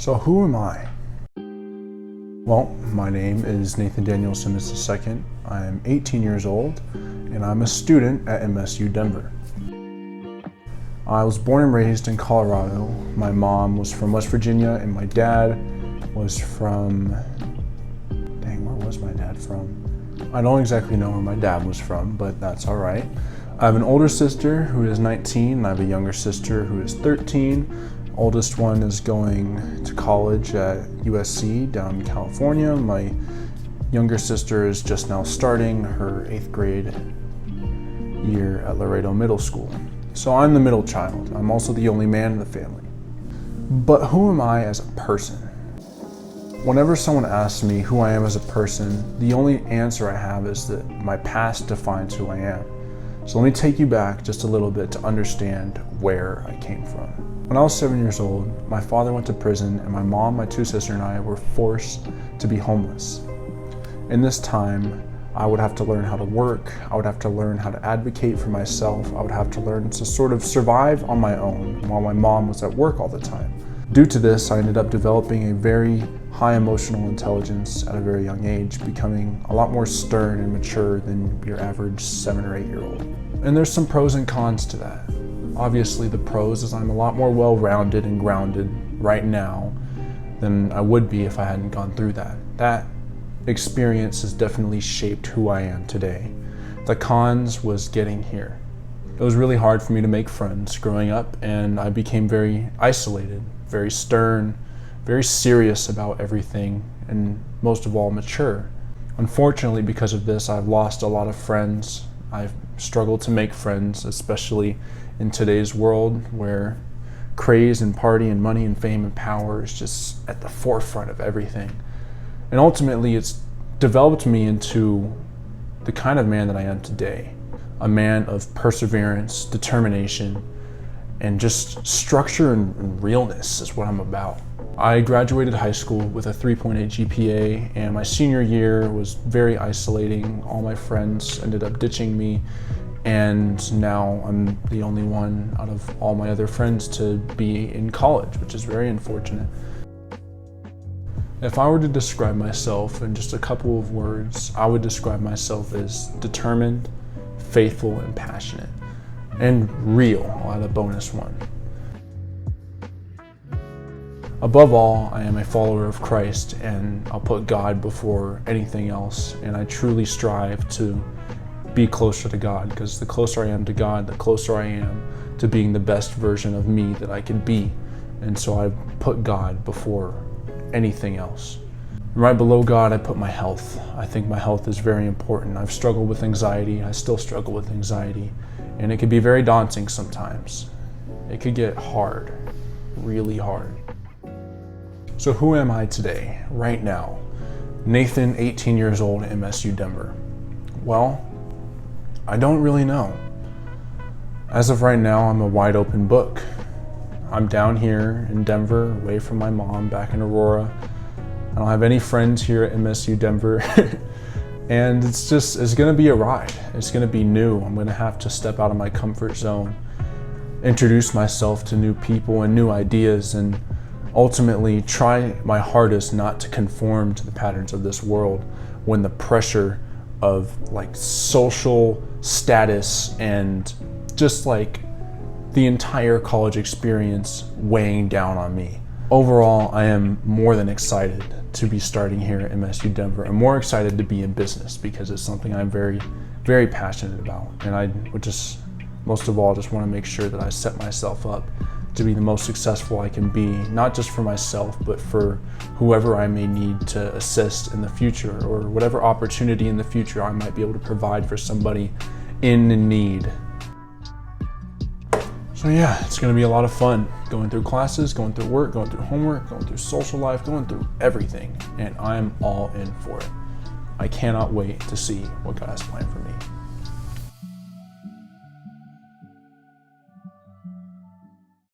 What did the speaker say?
So who am I? Well, my name is Nathan Daniel Simmons II. I'm 18 years old and I'm a student at MSU Denver. I was born and raised in Colorado. My mom was from West Virginia and my dad was from, where was my dad from? I don't exactly know where my dad was from, but that's all right. I have an older sister who is 19, and I have a younger sister who is 13. Oldest one is going to college at USC down in California. My younger sister is just now starting her 8th grade year at Laredo Middle School. So I'm the middle child. I'm also the only man in the family. But who am I as a person? Whenever someone asks me who I am as a person, the only answer I have is that my past defines who I am. So let me take you back just a little bit to understand where I came from. When I was 7 years old, my father went to prison and my mom, my two sisters, and I were forced to be homeless. In this time, I would have to learn how to work, I would have to learn how to advocate for myself, I would have to learn to sort of survive on my own while my mom was at work all the time. Due to this, I ended up developing a very high emotional intelligence at a very young age, becoming a lot more stern and mature than your average 7 or 8 year old. And there's some pros and cons to that. Obviously the pros is I'm a lot more well-rounded and grounded right now than I would be if I hadn't gone through that. That experience has definitely shaped who I am today. The cons was getting here. It was really hard for me to make friends growing up, and I became very isolated, very stern, very serious about everything, and most of all, mature. Unfortunately, because of this, I've lost a lot of friends. I've struggled to make friends, especially in today's world where craze and party and money and fame and power is just at the forefront of everything. And ultimately, it's developed me into the kind of man that I am today. A man of perseverance, determination, and just structure and realness is what I'm about. I graduated high school with a 3.8 GPA, and my senior year was very isolating. All my friends ended up ditching me, and now I'm the only one out of all my other friends to be in college, which is very unfortunate. If I were to describe myself in just a couple of words, I would describe myself as determined, faithful, and passionate. And real, I'll add a bonus one. Above all, I am a follower of Christ, and I'll put God before anything else, and I truly strive to be closer to God, because the closer I am to God, the closer I am to being the best version of me that I can be. And so I put God before anything else. Right below God, I put my health. I think my health is very important. I've struggled with anxiety. I still struggle with anxiety. And it can be very daunting sometimes. It could get hard, really hard. So who am I today, right now? Nathan, 18 years old, MSU Denver. Well, I don't really know. As of right now, I'm a wide open book. I'm down here in Denver, away from my mom, back in Aurora. I don't have any friends here at MSU Denver. And it's gonna be a ride. It's gonna be new. I'm gonna have to step out of my comfort zone, introduce myself to new people and new ideas, and ultimately try my hardest not to conform to the patterns of this world when the pressure of social status and just the entire college experience weighing down on me. Overall, I am more than excited to be starting here at MSU Denver. I'm more excited to be in business because it's something I'm very, very passionate about. And I would just, most of all, just want to make sure that I set myself up to be the most successful I can be, not just for myself, but for whoever I may need to assist in the future, or whatever opportunity in the future I might be able to provide for somebody in need. So yeah, it's gonna be a lot of fun going through classes, going through work, going through homework, going through social life, going through everything, and I'm all in for it. I cannot wait to see what God has planned for me.